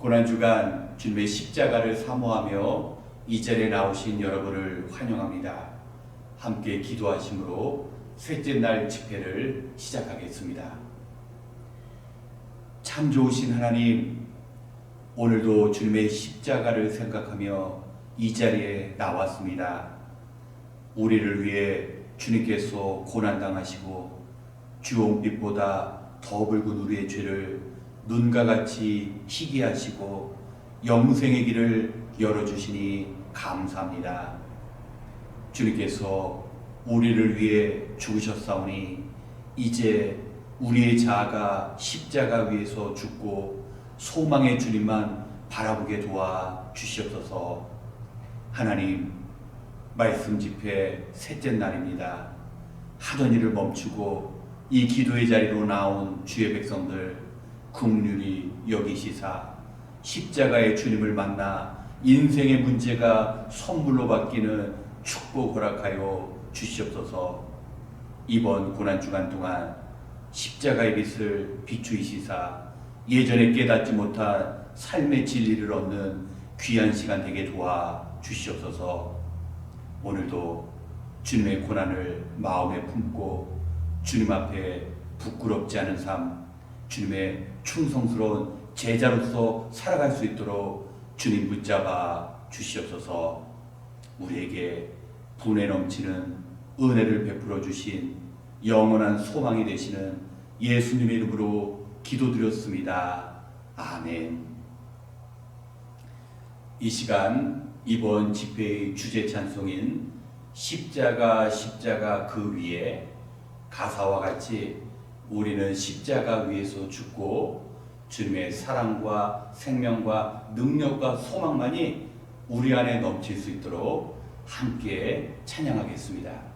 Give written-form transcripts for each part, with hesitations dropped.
고난주간 주님의 십자가를 사모하며 이 자리에 나오신 여러분을 환영합니다. 함께 기도하심으로 셋째 날 집회를 시작하겠습니다. 참 좋으신 하나님, 오늘도 주님의 십자가를 생각하며 이 자리에 나왔습니다. 우리를 위해 주님께서 고난당하시고 주홍빛보다 더 붉은 우리의 죄를 눈과 같이 희게 하시고 영생의 길을 열어주시니 감사합니다. 주님께서 우리를 위해 죽으셨사오니 이제 우리의 자아가 십자가 위에서 죽고 소망의 주님만 바라보게 도와 주시옵소서. 하나님, 말씀 집회 셋째 날입니다. 하던 일을 멈추고 이 기도의 자리로 나온 주의 백성들 긍휼히 여기시사 십자가의 주님을 만나 인생의 문제가 선물로 바뀌는 축복 허락하여 주시옵소서. 이번 고난주간 동안 십자가의 빛을 비추이시사 예전에 깨닫지 못한 삶의 진리를 얻는 귀한 시간 되게 도와 주시옵소서. 오늘도 주님의 고난을 마음에 품고 주님 앞에 부끄럽지 않은 삶, 주님의 충성스러운 제자로서 살아갈 수 있도록 주님 붙잡아 주시옵소서. 우리에게 분에 넘치는 은혜를 베풀어 주신 영원한 소망이 되시는 예수님의 이름으로 기도드렸습니다. 아멘. 이 시간 이번 집회의 주제 찬송인 십자가 십자가 그 위에 가사와 같이 우리는 십자가 위에서 죽고 주님의 사랑과 생명과 능력과 소망만이 우리 안에 넘칠 수 있도록 함께 찬양하겠습니다.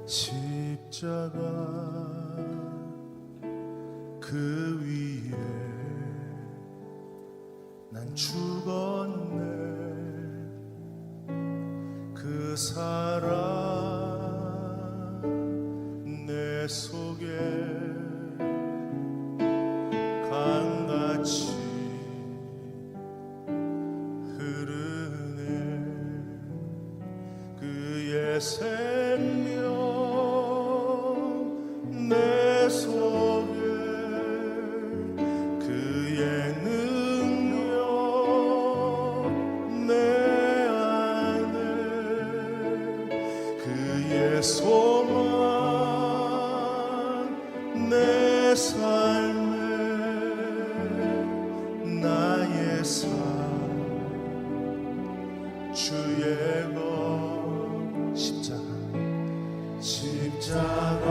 십자가 그 위에 난 죽었네. 그 사랑 내 속에 강같이 흐르네. 그의 생명 내 속에 그의 능력 내 안에 그의 소망 내 삶에 나의 삶 주의 것 십자가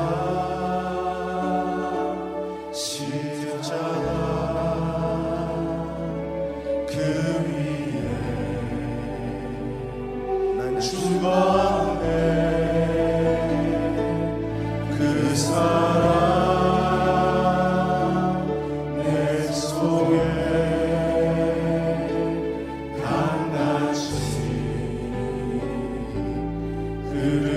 그 위에 난 죽었네. 그 사랑 내 속에 강같이 흐르네.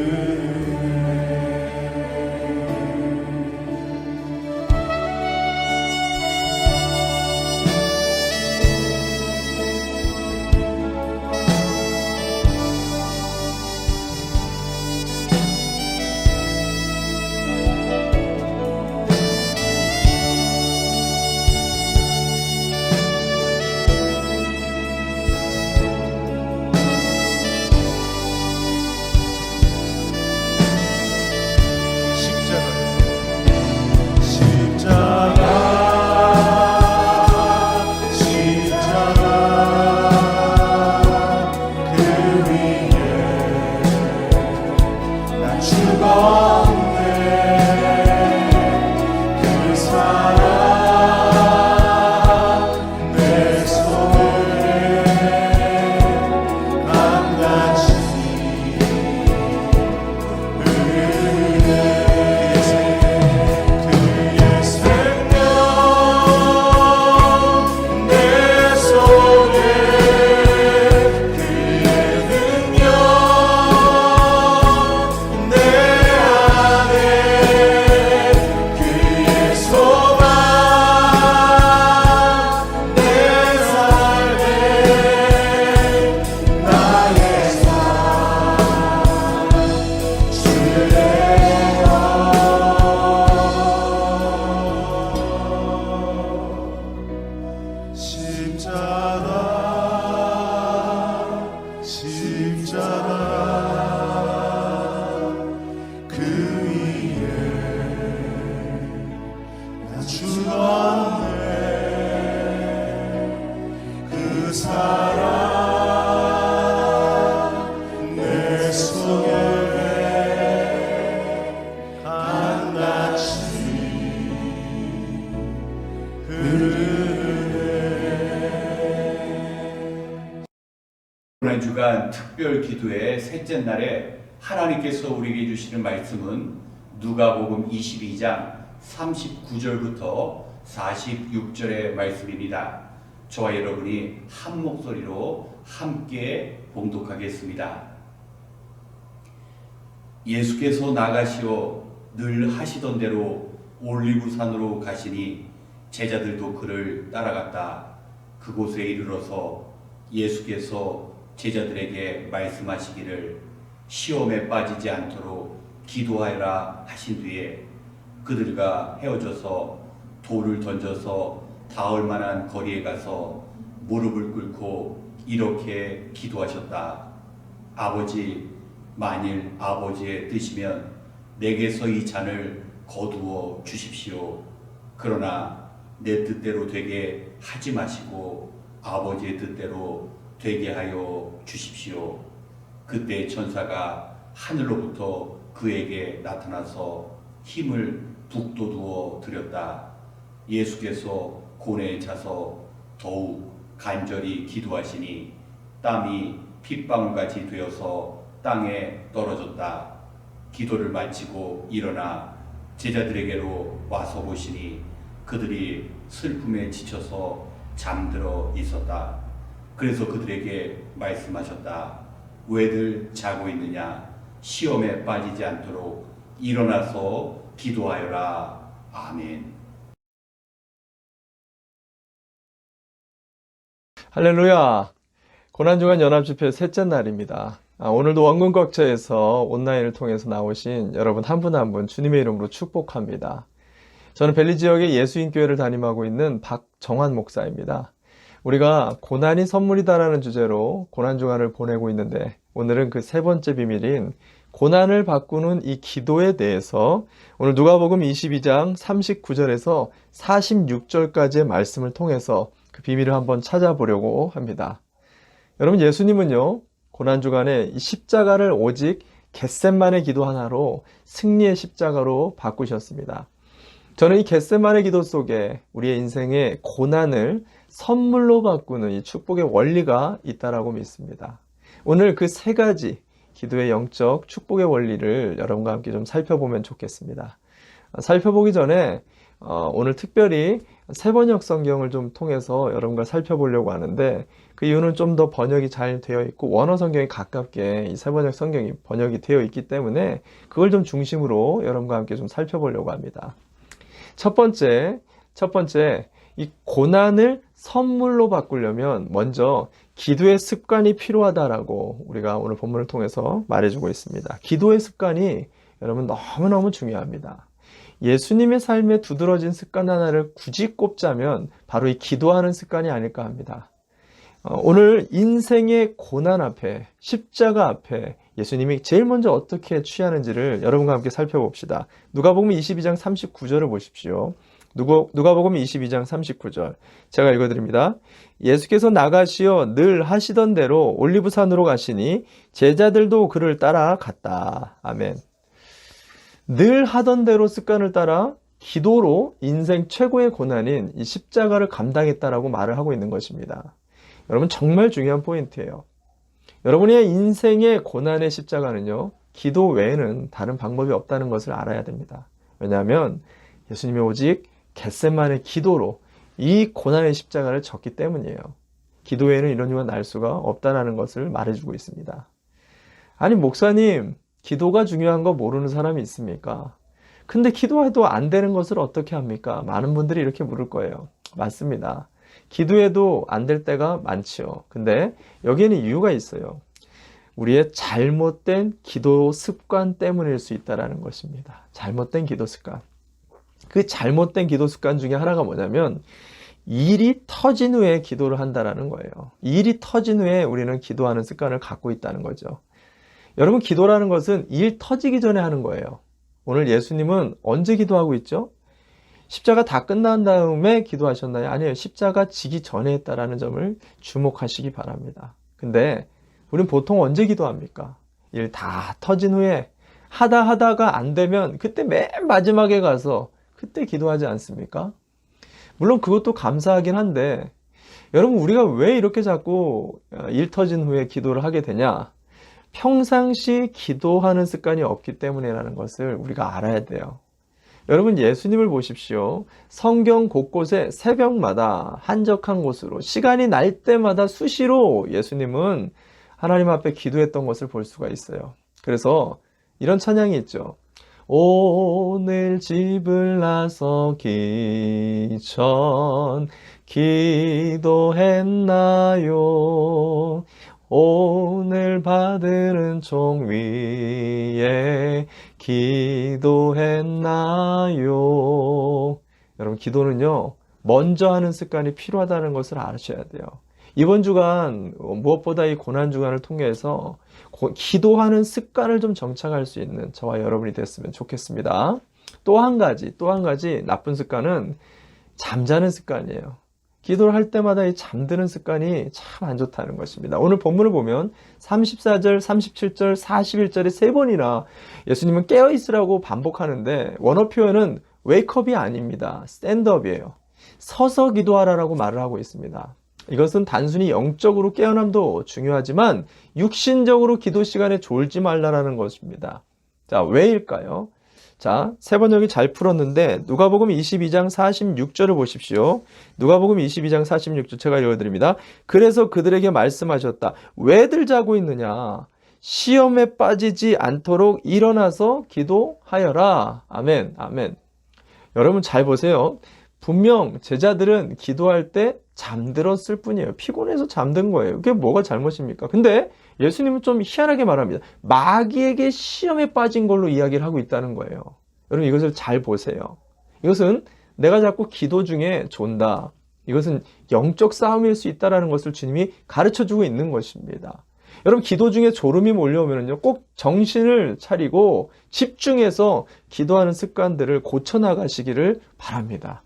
시간 특별 기도의 셋째 날에 하나님께서 우리에게 주시는 말씀은 누가복음 22장 39절부터 46절의 말씀입니다. 저와 여러분이 한 목소리로 함께 봉독하겠습니다. 예수께서 나가시어 늘 하시던 대로 올리브산으로 가시니 제자들도 그를 따라갔다. 그곳에 이르러서 예수께서 제자들에게 말씀하시기를 시험에 빠지지 않도록 기도하여라 하신 뒤에 그들과 헤어져서 돌을 던져서 닿을 만한 거리에 가서 무릎을 꿇고 이렇게 기도하셨다. 아버지, 만일 아버지의 뜻이면 내게서 이 잔을 거두어 주십시오. 그러나 내 뜻대로 되게 하지 마시고 아버지의 뜻대로 되게 하여 주십시오. 그때 천사가 하늘로부터 그에게 나타나서 힘을 북돋우어 드렸다. 예수께서 고뇌에 차서 더욱 간절히 기도하시니 땀이 핏방울같이 되어서 땅에 떨어졌다. 기도를 마치고 일어나 제자들에게로 와서 보시니 그들이 슬픔에 지쳐서 잠들어 있었다. 그래서 그들에게 말씀하셨다. 왜들 자고 있느냐? 시험에 빠지지 않도록 일어나서 기도하여라. 아멘. 할렐루야. 고난주간 연합집회 셋째 날입니다. 오늘도 원근각처에서 온라인을 통해서 나오신 여러분 한 분 한 분 주님의 이름으로 축복합니다. 저는 벨리 지역의 예수인교회를 담임하고 있는 박정환 목사입니다. 우리가 고난이 선물이다라는 주제로 고난주간을 보내고 있는데 오늘은 그 세 번째 비밀인 고난을 바꾸는 이 기도에 대해서 오늘 누가복음 22장 39절에서 46절까지의 말씀을 통해서 그 비밀을 한번 찾아보려고 합니다. 여러분, 예수님은요 고난주간에 이 십자가를 오직 겟셋만의 기도 하나로 승리의 십자가로 바꾸셨습니다. 저는 이 겟셋만의 기도 속에 우리의 인생의 고난을 선물로 바꾸는 이 축복의 원리가 있다라고 믿습니다. 오늘 그 세 가지 기도의 영적 축복의 원리를 여러분과 함께 좀 살펴보면 좋겠습니다. 살펴보기 전에 오늘 특별히 세번역 성경을 좀 통해서 여러분과 살펴보려고 하는데 그 이유는 좀 더 번역이 잘 되어 있고 원어 성경에 가깝게 이 세번역 성경이 번역이 되어 있기 때문에 그걸 좀 중심으로 여러분과 함께 좀 살펴보려고 합니다. 첫 번째, 이 고난을 선물로 바꾸려면 먼저 기도의 습관이 필요하다라고 우리가 오늘 본문을 통해서 말해주고 있습니다. 기도의 습관이 여러분 너무너무 중요합니다. 예수님의 삶에 두드러진 습관 하나를 굳이 꼽자면 바로 이 기도하는 습관이 아닐까 합니다. 오늘 인생의 고난 앞에, 십자가 앞에 예수님이 제일 먼저 어떻게 취하는지를 여러분과 함께 살펴봅시다. 누가복음 22장 39절을 보십시오. 누가복음 22장 39절 제가 읽어드립니다. 예수께서 나가시어 늘 하시던 대로 올리브산으로 가시니 제자들도 그를 따라갔다. 아멘. 늘 하던 대로 습관을 따라 기도로 인생 최고의 고난인 이 십자가를 감당했다라고 말을 하고 있는 것입니다. 여러분 정말 중요한 포인트예요. 여러분의 인생의 고난의 십자가는요 기도 외에는 다른 방법이 없다는 것을 알아야 됩니다. 왜냐하면 예수님이 오직 겟셋만의 기도로 이 고난의 십자가를 졌기 때문이에요. 기도 외에는 이런 이유가 날 수가 없다는 것을 말해주고 있습니다. 아니 목사님, 기도가 중요한 거 모르는 사람이 있습니까? 근데 기도해도 안 되는 것을 어떻게 합니까? 많은 분들이 이렇게 물을 거예요. 맞습니다. 기도해도 안 될 때가 많지요. 근데 여기에는 이유가 있어요. 우리의 잘못된 기도 습관 때문일 수 있다는 것입니다. 잘못된 기도 습관. 그 잘못된 기도 습관 중에 하나가 뭐냐면 일이 터진 후에 기도를 한다는 거예요. 일이 터진 후에 우리는 기도하는 습관을 갖고 있다는 거죠. 여러분, 기도라는 것은 일 터지기 전에 하는 거예요. 오늘 예수님은 언제 기도하고 있죠? 십자가 다 끝난 다음에 기도하셨나요? 아니에요. 십자가 지기 전에 했다라는 점을 주목하시기 바랍니다. 근데 우리는 보통 언제 기도합니까? 일 다 터진 후에 하다가 안 되면 그때 맨 마지막에 가서 그때 기도하지 않습니까? 물론 그것도 감사하긴 한데 여러분, 우리가 왜 이렇게 자꾸 일 터진 후에 기도를 하게 되냐? 평상시 기도하는 습관이 없기 때문이라는 것을 우리가 알아야 돼요. 여러분, 예수님을 보십시오. 성경 곳곳에 새벽마다 한적한 곳으로 시간이 날 때마다 수시로 예수님은 하나님 앞에 기도했던 것을 볼 수가 있어요. 그래서 이런 찬양이 있죠. 오늘 집을 나서기 전 기도했나요? 오늘 받은 종 위에 기도했나요? 여러분, 기도는요, 먼저 하는 습관이 필요하다는 것을 아셔야 돼요. 이번 주간 무엇보다 이 고난 주간을 통해서 기도하는 습관을 좀 정착할 수 있는 저와 여러분이 됐으면 좋겠습니다. 또 한 가지 나쁜 습관은 잠자는 습관이에요. 기도를 할 때마다 이 잠드는 습관이 참 안 좋다는 것입니다. 오늘 본문을 보면 34절, 37절, 41절에 세 번이나 예수님은 깨어있으라고 반복하는데 원어 표현은 웨이크업이 아닙니다. 스탠드업이에요. 서서 기도하라라고 말을 하고 있습니다. 이것은 단순히 영적으로 깨어남도 중요하지만 육신적으로 기도 시간에 졸지 말라라는 것입니다. 자, 왜일까요? 자, 세 번역이 잘 풀었는데 누가복음 22장 46절을 보십시오. 누가복음 22장 46절 제가 읽어드립니다. 그래서 그들에게 말씀하셨다. 왜들 자고 있느냐? 시험에 빠지지 않도록 일어나서 기도하여라. 아멘, 아멘. 여러분 잘 보세요. 분명 제자들은 기도할 때 잠들었을 뿐이에요. 피곤해서 잠든 거예요. 그게 뭐가 잘못입니까? 근데 예수님은 좀 희한하게 말합니다. 마귀에게 시험에 빠진 걸로 이야기를 하고 있다는 거예요. 여러분 이것을 잘 보세요. 이것은 내가 자꾸 기도 중에 존다. 이것은 영적 싸움일 수 있다는 것을 주님이 가르쳐주고 있는 것입니다. 여러분 기도 중에 졸음이 몰려오면요, 꼭 정신을 차리고 집중해서 기도하는 습관들을 고쳐나가시기를 바랍니다.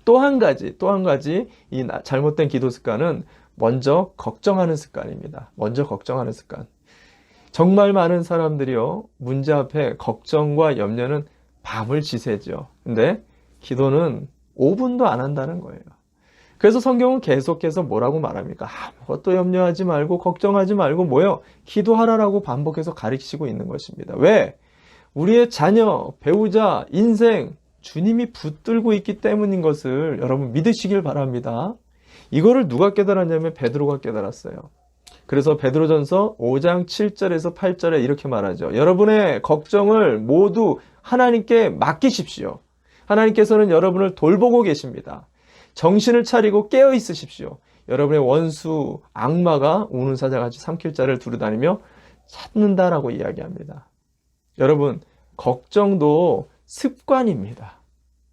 또 한 가지 이 잘못된 기도 습관은 먼저 걱정하는 습관입니다. 먼저 걱정하는 습관. 정말 많은 사람들이요, 문제 앞에 걱정과 염려는 밤을 지새죠. 근데 기도는 5분도 안 한다는 거예요. 그래서 성경은 계속해서 뭐라고 말합니까? 아무것도 염려하지 말고 걱정하지 말고 뭐요? 기도하라라고 반복해서 가르치고 있는 것입니다. 왜? 우리의 자녀, 배우자, 인생 주님이 붙들고 있기 때문인 것을 여러분 믿으시길 바랍니다. 이거를 누가 깨달았냐면 베드로가 깨달았어요. 그래서 베드로전서 5장 7절에서 8절에 이렇게 말하죠. 여러분의 걱정을 모두 하나님께 맡기십시오. 하나님께서는 여러분을 돌보고 계십니다. 정신을 차리고 깨어 있으십시오. 여러분의 원수 악마가 우는 사자같이 삼킬자를 두루다니며 찾는다라고 이야기합니다. 여러분, 걱정도 습관입니다.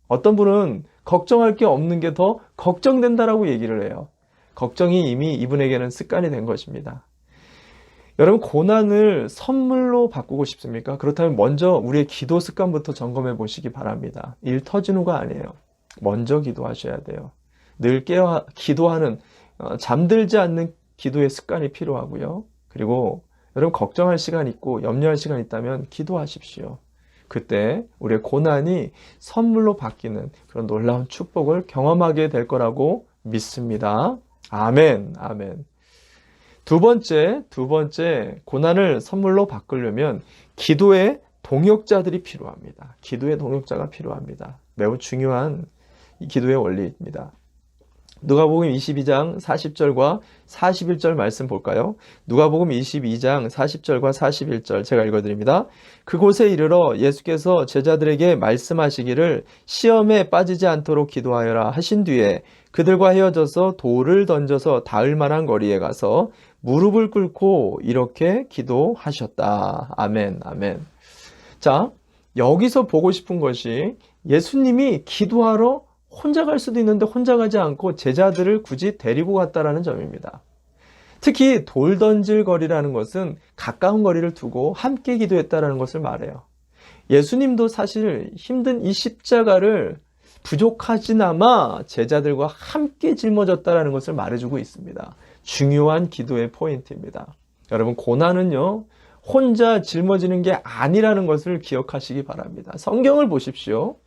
어떤 분은 걱정할 게 없는 게 더 걱정된다라고 얘기를 해요. 걱정이 이미 이분에게는 습관이 된 것입니다. 여러분, 고난을 선물로 바꾸고 싶습니까? 그렇다면 먼저 우리의 기도 습관부터 점검해 보시기 바랍니다. 일 터진 후가 아니에요. 먼저 기도하셔야 돼요. 늘 기도하는, 잠들지 않는 기도의 습관이 필요하고요. 그리고 여러분 걱정할 시간 있고 염려할 시간 있다면 기도하십시오. 그때 우리의 고난이 선물로 바뀌는 그런 놀라운 축복을 경험하게 될 거라고 믿습니다. 아멘, 아멘. 두 번째, 고난을 선물로 바꾸려면 기도의 동역자들이 필요합니다. 기도의 동역자가 필요합니다. 매우 중요한 기도의 원리입니다. 누가복음 22장 40절과 41절 말씀 볼까요? 누가복음 22장 40절과 41절 제가 읽어드립니다. 그곳에 이르러 예수께서 제자들에게 말씀하시기를 시험에 빠지지 않도록 기도하여라 하신 뒤에 그들과 헤어져서 돌을 던져서 닿을 만한 거리에 가서 무릎을 꿇고 이렇게 기도하셨다. 아멘, 아멘. 자, 여기서 보고 싶은 것이 예수님이 기도하러 혼자 갈 수도 있는데 혼자 가지 않고 제자들을 굳이 데리고 갔다라는 점입니다. 특히 돌 던질 거리라는 것은 가까운 거리를 두고 함께 기도했다라는 것을 말해요. 예수님도 사실 힘든 이 십자가를 부족하지나마 제자들과 함께 짊어졌다라는 것을 말해주고 있습니다. 중요한 기도의 포인트입니다. 여러분, 고난은요, 혼자 짊어지는 게 아니라는 것을 기억하시기 바랍니다. 성경을 보십시오.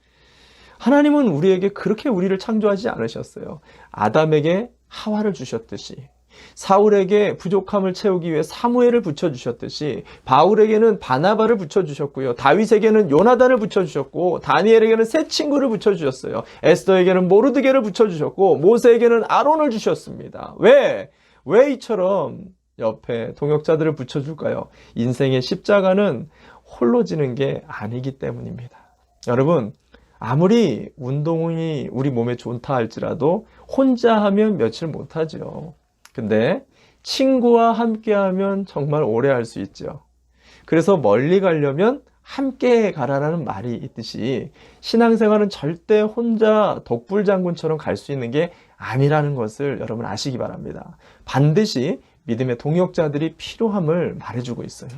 하나님은 우리에게 그렇게 우리를 창조하지 않으셨어요. 아담에게 하와를 주셨듯이, 사울에게 부족함을 채우기 위해 사무엘을 붙여주셨듯이, 바울에게는 바나바를 붙여주셨고요, 다윗에게는 요나단을 붙여주셨고, 다니엘에게는 세 친구를 붙여주셨어요. 에스더에게는 모르드게를 붙여주셨고, 모세에게는 아론을 주셨습니다. 왜 이처럼 옆에 동역자들을 붙여줄까요? 인생의 십자가는 홀로 지는 게 아니기 때문입니다. 여러분, 아무리 운동이 우리 몸에 좋다 할지라도 혼자 하면 며칠 못하죠. 근데 친구와 함께 하면 정말 오래 할 수 있죠. 그래서 멀리 가려면 함께 가라라는 말이 있듯이 신앙생활은 절대 혼자 독불장군처럼 갈 수 있는 게 아니라는 것을 여러분 아시기 바랍니다. 반드시 믿음의 동역자들이 필요함을 말해주고 있어요.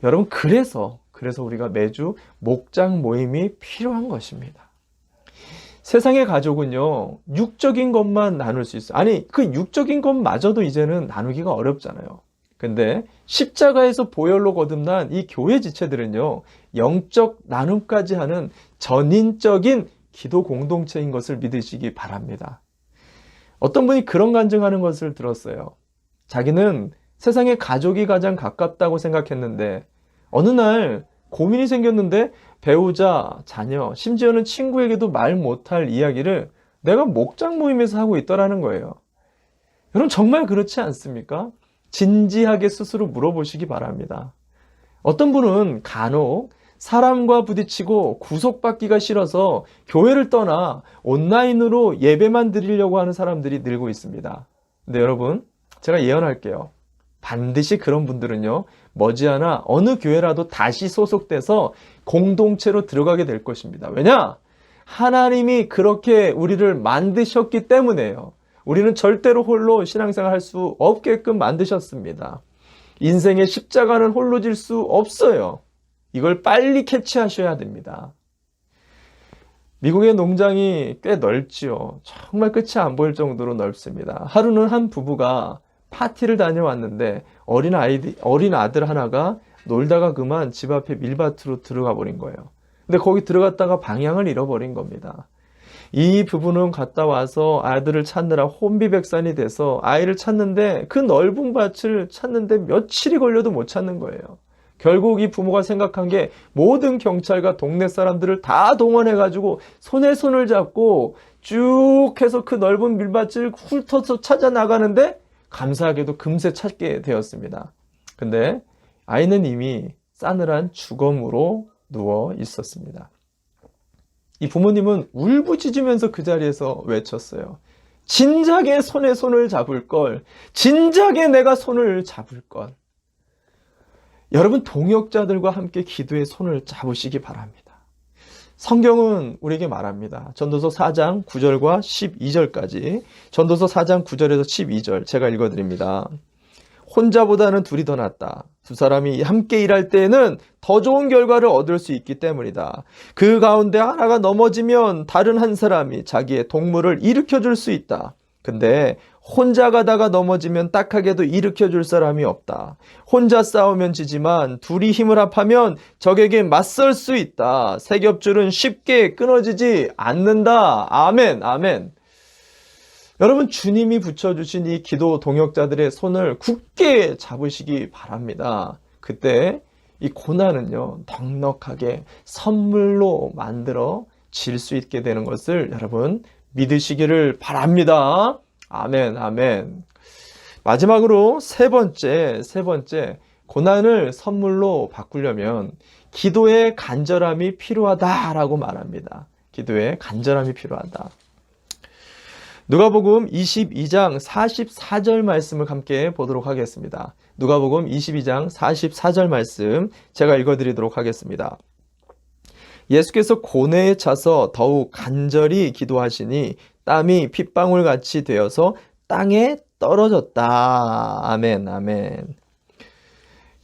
여러분, 그래서 우리가 매주 목장 모임이 필요한 것입니다. 세상의 가족은요, 육적인 것만 나눌 수 있어요. 아니, 그 육적인 것마저도 이제는 나누기가 어렵잖아요. 근데 십자가에서 보혈로 거듭난 이 교회 지체들은요, 영적 나눔까지 하는 전인적인 기도 공동체인 것을 믿으시기 바랍니다. 어떤 분이 그런 간증하는 것을 들었어요. 자기는 세상에 가족이 가장 가깝다고 생각했는데 어느 날 고민이 생겼는데 배우자, 자녀, 심지어는 친구에게도 말 못할 이야기를 내가 목장 모임에서 하고 있더라는 거예요. 여러분, 정말 그렇지 않습니까? 진지하게 스스로 물어보시기 바랍니다. 어떤 분은 간혹 사람과 부딪히고 구속받기가 싫어서 교회를 떠나 온라인으로 예배만 드리려고 하는 사람들이 늘고 있습니다. 근데 여러분, 제가 예언할게요. 반드시 그런 분들은요, 머지않아 어느 교회라도 다시 소속돼서 공동체로 들어가게 될 것입니다. 왜냐? 하나님이 그렇게 우리를 만드셨기 때문에요. 우리는 절대로 홀로 신앙생활 할 수 없게끔 만드셨습니다. 인생의 십자가는 홀로 질 수 없어요. 이걸 빨리 캐치하셔야 됩니다. 미국의 농장이 꽤 넓지요. 정말 끝이 안 보일 정도로 넓습니다. 하루는 한 부부가 파티를 다녀왔는데 어린 아들 하나가 놀다가 그만 집 앞에 밀밭으로 들어가 버린 거예요. 근데 거기 들어갔다가 방향을 잃어버린 겁니다. 이 부부는 갔다 와서 아들을 찾느라 혼비백산이 돼서 아이를 찾는데 그 넓은 밭을 찾는데 며칠이 걸려도 못 찾는 거예요. 결국 이 부모가 생각한 게 모든 경찰과 동네 사람들을 다 동원해가지고 손에 손을 잡고 쭉 해서 그 넓은 밀밭을 훑어서 찾아 나가는데 감사하게도 금세 찾게 되었습니다. 근데 아이는 이미 싸늘한 죽음으로 누워 있었습니다. 이 부모님은 울부짖으면서 그 자리에서 외쳤어요. 진작에 손에 손을 잡을 걸, 진작에 내가 손을 잡을 걸. 여러분, 동역자들과 함께 기도의 손을 잡으시기 바랍니다. 성경은 우리에게 말합니다. 전도서 4장 9절과 12절까지, 전도서 4장 9절에서 12절 제가 읽어드립니다. 혼자보다는 둘이 더 낫다. 두 사람이 함께 일할 때에는 더 좋은 결과를 얻을 수 있기 때문이다. 그 가운데 하나가 넘어지면 다른 한 사람이 자기의 동물을 일으켜줄 수 있다. 근데 혼자 가다가 넘어지면 딱하게도 일으켜줄 사람이 없다. 혼자 싸우면 지지만 둘이 힘을 합하면 적에게 맞설 수 있다. 세 겹줄은 쉽게 끊어지지 않는다. 아멘, 아멘. 여러분, 주님이 붙여주신 이 기도 동역자들의 손을 굳게 잡으시기 바랍니다. 그때 이 고난은요, 넉넉하게 선물로 만들어 질 수 있게 되는 것을 여러분 믿으시기를 바랍니다. 아멘, 아멘. 마지막으로 세 번째, 고난을 선물로 바꾸려면 기도의 간절함이 필요하다라고 말합니다. 기도의 간절함이 필요하다. 누가복음 22장 44절 말씀을 함께 보도록 하겠습니다. 누가복음 22장 44절 말씀 제가 읽어드리도록 하겠습니다. 예수께서 고뇌에 차서 더욱 간절히 기도하시니 땀이 핏방울같이 되어서 땅에 떨어졌다. 아멘, 아멘.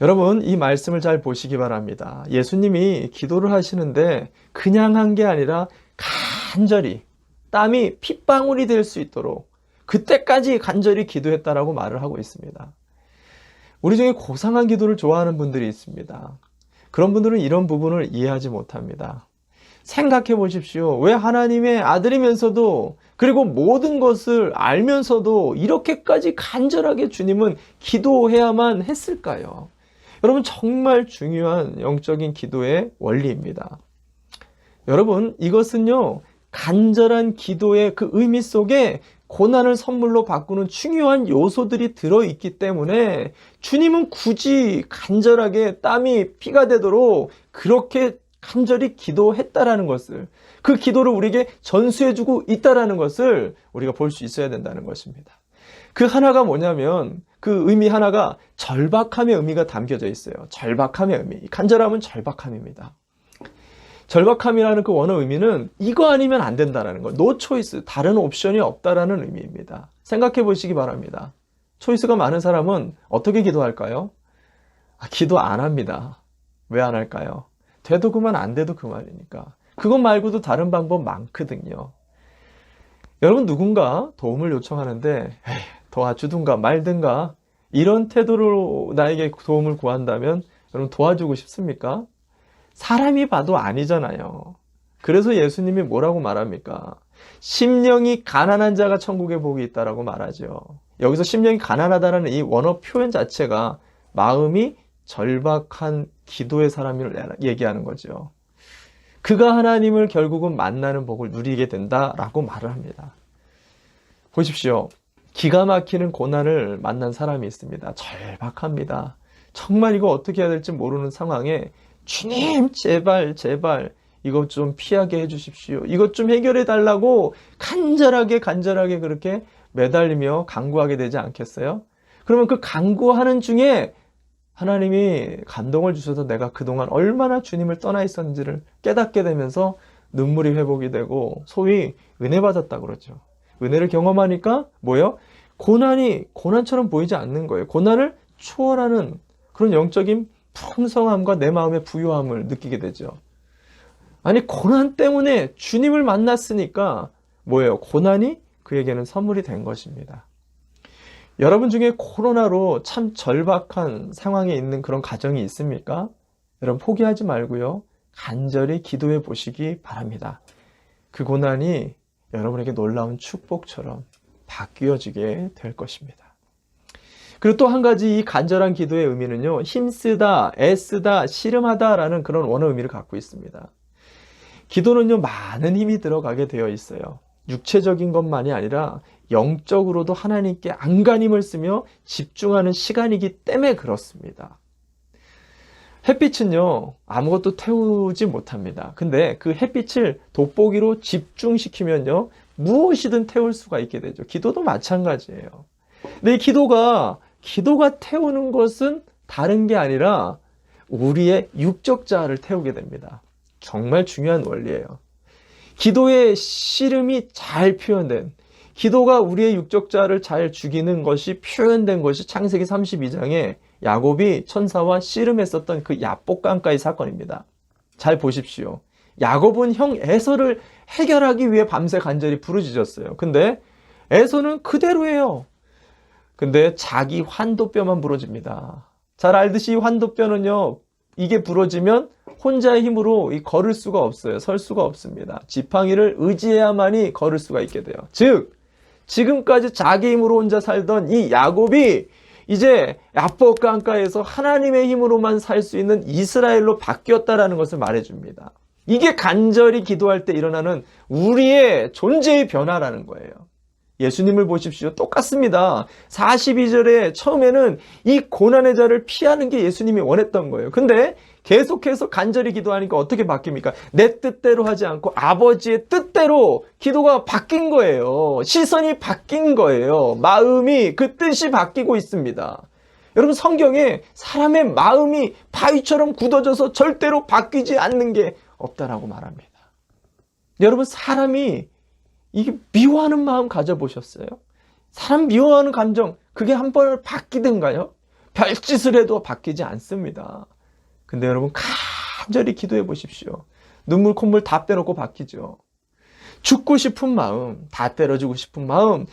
여러분, 이 말씀을 잘 보시기 바랍니다. 예수님이 기도를 하시는데 그냥 한 게 아니라 간절히 땀이 핏방울이 될 수 있도록 그때까지 간절히 기도했다라고 말을 하고 있습니다. 우리 중에 고상한 기도를 좋아하는 분들이 있습니다. 그런 분들은 이런 부분을 이해하지 못합니다. 생각해 보십시오. 왜 하나님의 아들이면서도 그리고 모든 것을 알면서도 이렇게까지 간절하게 주님은 기도해야만 했을까요? 여러분, 정말 중요한 영적인 기도의 원리입니다. 여러분, 이것은요, 간절한 기도의 그 의미 속에 고난을 선물로 바꾸는 중요한 요소들이 들어있기 때문에 주님은 굳이 간절하게 땀이 피가 되도록 그렇게 간절히 기도했다라는 것을, 그 기도를 우리에게 전수해주고 있다라는 것을 우리가 볼 수 있어야 된다는 것입니다. 그 하나가 뭐냐면, 그 의미 하나가 절박함의 의미가 담겨져 있어요. 절박함의 의미. 간절함은 절박함입니다. 절박함이라는 그 원어 의미는 이거 아니면 안 된다라는 거, no choice, 다른 옵션이 없다라는 의미입니다. 생각해 보시기 바랍니다. 초이스가 많은 사람은 어떻게 기도할까요? 기도 안 합니다. 왜 안 할까요? 돼도 그만, 안 돼도 그만이니까. 그것 말고도 다른 방법 많거든요. 여러분, 누군가 도움을 요청하는데 도와주든가 말든가 이런 태도로 나에게 도움을 구한다면 여러분, 도와주고 싶습니까? 사람이 봐도 아니잖아요. 그래서 예수님이 뭐라고 말합니까? 심령이 가난한 자가 천국에 복이 있다라고 말하죠. 여기서 심령이 가난하다는 이 원어 표현 자체가 마음이 절박한 기도의 사람을 얘기하는 거죠. 그가 하나님을 결국은 만나는 복을 누리게 된다라고 말을 합니다. 보십시오. 기가 막히는 고난을 만난 사람이 있습니다. 절박합니다. 정말 이거 어떻게 해야 될지 모르는 상황에 주님, 제발 이것 좀 피하게 해주십시오. 이것 좀 해결해 달라고 간절하게 그렇게 매달리며 간구하게 되지 않겠어요? 그러면 그 간구하는 중에 하나님이 감동을 주셔서 내가 그동안 얼마나 주님을 떠나 있었는지를 깨닫게 되면서 눈물이 회복이 되고 소위 은혜 받았다고 그러죠. 은혜를 경험하니까 뭐예요? 고난이 고난처럼 보이지 않는 거예요. 고난을 초월하는 그런 영적인 풍성함과 내 마음의 부유함을 느끼게 되죠. 아니, 고난 때문에 주님을 만났으니까 뭐예요? 고난이 그에게는 선물이 된 것입니다. 여러분 중에 코로나로 참 절박한 상황에 있는 그런 가정이 있습니까? 여러분, 포기하지 말고요, 간절히 기도해 보시기 바랍니다. 그 고난이 여러분에게 놀라운 축복처럼 바뀌어지게 될 것입니다. 그리고 또 한 가지 이 간절한 기도의 의미는요, 힘쓰다, 애쓰다, 씨름하다라는 그런 원어 의미를 갖고 있습니다. 기도는요, 많은 힘이 들어가게 되어 있어요. 육체적인 것만이 아니라 영적으로도 하나님께 안간힘을 쓰며 집중하는 시간이기 때문에 그렇습니다. 햇빛은요, 아무것도 태우지 못합니다. 근데 그 햇빛을 돋보기로 집중시키면요, 무엇이든 태울 수가 있게 되죠. 기도도 마찬가지예요. 근데 이 기도가 태우는 것은 다른 게 아니라 우리의 육적 자아를 태우게 됩니다. 정말 중요한 원리예요. 기도의 씨름이 잘 표현된, 기도가 우리의 육적 자아를 잘 죽이는 것이 표현된 것이 창세기 32장에 야곱이 천사와 씨름했었던 그 야복강가의 사건입니다. 잘 보십시오. 야곱은 형 에서를 해결하기 위해 밤새 간절히 부르짖었어요. 근데 에서는 그대로예요. 근데 자기 환도뼈만 부러집니다. 잘 알듯이 환도뼈는요, 이게 부러지면 혼자의 힘으로 걸을 수가 없어요. 설 수가 없습니다. 지팡이를 의지해야만이 걸을 수가 있게 돼요. 즉, 지금까지 자기 힘으로 혼자 살던 이 야곱이 이제 야복강가에서 하나님의 힘으로만 살 수 있는 이스라엘로 바뀌었다라는 것을 말해줍니다. 이게 간절히 기도할 때 일어나는 우리의 존재의 변화라는 거예요. 예수님을 보십시오. 똑같습니다. 42절에 처음에는 이 고난의 자를 피하는 게 예수님이 원했던 거예요. 근데 계속해서 간절히 기도하니까 어떻게 바뀝니까? 내 뜻대로 하지 않고 아버지의 뜻대로 기도가 바뀐 거예요. 시선이 바뀐 거예요. 마음이, 그 뜻이 바뀌고 있습니다. 여러분, 성경에 사람의 마음이 바위처럼 굳어져서 절대로 바뀌지 않는 게 없다라고 말합니다. 여러분, 사람이 이게 미워하는 마음 가져보셨어요? 사람 미워하는 감정, 그게 한 번 바뀌든가요? 별짓을 해도 바뀌지 않습니다. 근데 여러분, 간절히 기도해 보십시오. 눈물 콧물 다 빼놓고 바뀌죠. 죽고 싶은 마음, 다 때려주고 싶은 마음,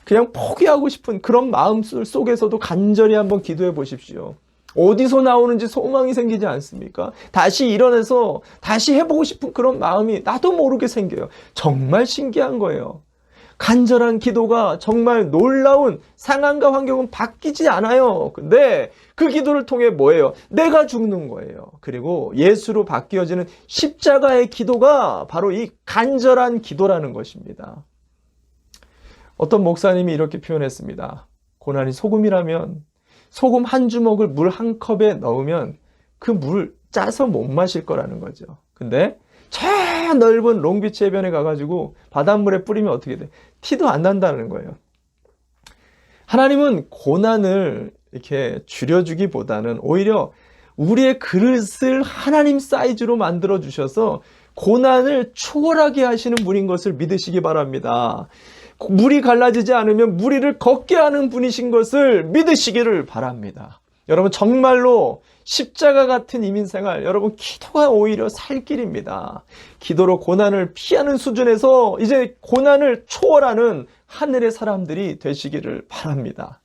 그냥 포기하고 싶은 그런 마음 속에서도 간절히 한번 기도해 보십시오. 어디서 나오는지 소망이 생기지 않습니까? 다시 일어나서 다시 해보고 싶은 그런 마음이 나도 모르게 생겨요. 정말 신기한 거예요. 간절한 기도가 정말 놀라운 상황과 환경은 바뀌지 않아요. 근데 그 기도를 통해 뭐예요? 내가 죽는 거예요. 그리고 예수로 바뀌어지는 십자가의 기도가 바로 이 간절한 기도라는 것입니다. 어떤 목사님이 이렇게 표현했습니다. 고난이 소금이라면 소금 한 주먹을 물 한 컵에 넣으면 그 물 짜서 못 마실 거라는 거죠. 근데 저 넓은 롱비치 해변에 가가지고 바닷물에 뿌리면 어떻게 돼? 티도 안 난다는 거예요. 하나님은 고난을 이렇게 줄여주기보다는 오히려 우리의 그릇을 하나님 사이즈로 만들어 주셔서 고난을 초월하게 하시는 분인 것을 믿으시기 바랍니다. 물이 갈라지지 않으면 무리를 걷게 하는 분이신 것을 믿으시기를 바랍니다. 여러분 정말로 십자가 같은 이민생활, 여러분 기도가 오히려 살 길입니다. 기도로 고난을 피하는 수준에서 이제 고난을 초월하는 하늘의 사람들이 되시기를 바랍니다.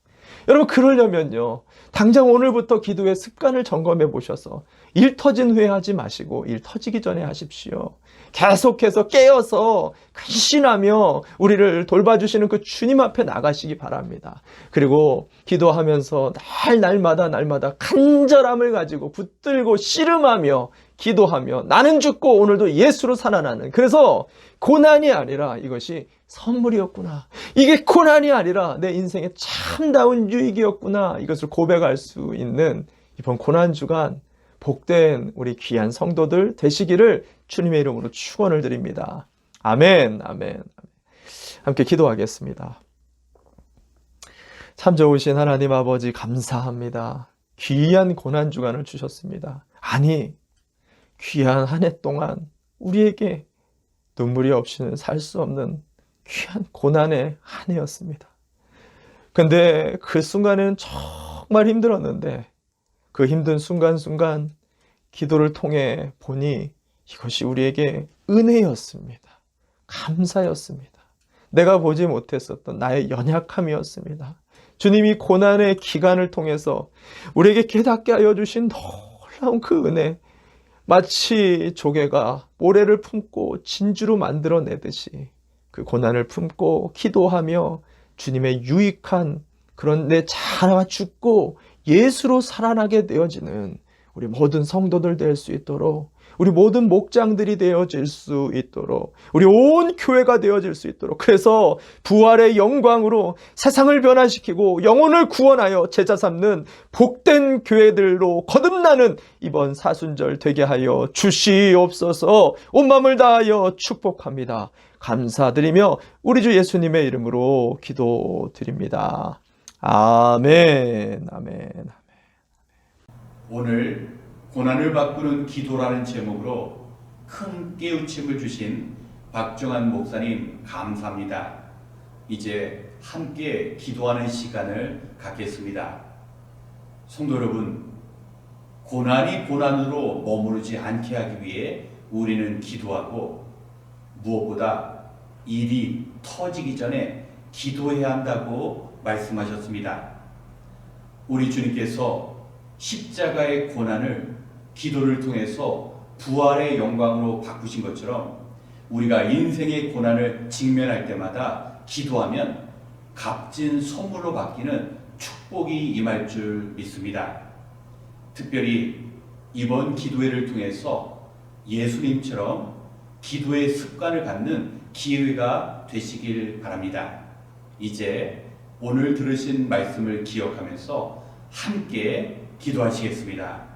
여러분 그러려면요, 당장 오늘부터 기도의 습관을 점검해 보셔서 일 터진 후에 하지 마시고 일 터지기 전에 하십시오. 계속해서 깨어서 근신하며 우리를 돌봐주시는 그 주님 앞에 나가시기 바랍니다. 그리고 기도하면서 날마다 간절함을 가지고 붙들고 씨름하며 기도하며 나는 죽고 오늘도 예수로 살아나는, 그래서 고난이 아니라 이것이 선물이었구나, 이게 고난이 아니라 내 인생의 참다운 유익이었구나, 이것을 고백할 수 있는 이번 고난주간 복된 우리 귀한 성도들 되시기를 주님의 이름으로 축원을 드립니다. 아멘, 아멘. 함께 기도하겠습니다. 참 좋으신 하나님 아버지 감사합니다. 귀한 고난주간을 주셨습니다. 아니, 귀한 한 해 동안 우리에게 눈물이 없이는 살 수 없는 귀한 고난의 한 해였습니다. 근데 그 순간에는 정말 힘들었는데 그 힘든 순간순간 기도를 통해 보니 이것이 우리에게 은혜였습니다. 감사였습니다. 내가 보지 못했었던 나의 연약함이었습니다. 주님이 고난의 기간을 통해서 우리에게 깨닫게 하여 주신 놀라운 그 은혜, 마치 조개가 모래를 품고 진주로 만들어내듯이 그 고난을 품고 기도하며 주님의 유익한 그런 내 자아와 죽고 예수로 살아나게 되어지는 우리 모든 성도들 될 수 있도록, 우리 모든 목장들이 되어질 수 있도록, 우리 온 교회가 되어질 수 있도록, 그래서 부활의 영광으로 세상을 변화시키고 영혼을 구원하여 제자 삼는 복된 교회들로 거듭나는 이번 사순절 되게 하여 주시옵소서. 온 마음을 다하여 축복합니다. 감사드리며 우리 주 예수님의 이름으로 기도드립니다. 아멘, 아멘. 오늘 고난을 바꾸는 기도라는 제목으로 큰 깨우침을 주신 박정환 목사님 감사합니다. 이제 함께 기도하는 시간을 갖겠습니다. 성도 여러분, 고난이 고난으로 머무르지 않게 하기 위해 우리는 기도하고 무엇보다 일이 터지기 전에 기도해야 한다고 말씀하셨습니다. 우리 주님께서 십자가의 고난을 기도를 통해서 부활의 영광으로 바꾸신 것처럼 우리가 인생의 고난을 직면할 때마다 기도하면 값진 선물로 바뀌는 축복이 임할 줄 믿습니다. 특별히 이번 기도회를 통해서 예수님처럼 기도의 습관을 갖는 기회가 되시길 바랍니다. 이제 오늘 들으신 말씀을 기억하면서 함께 기도하시겠습니다.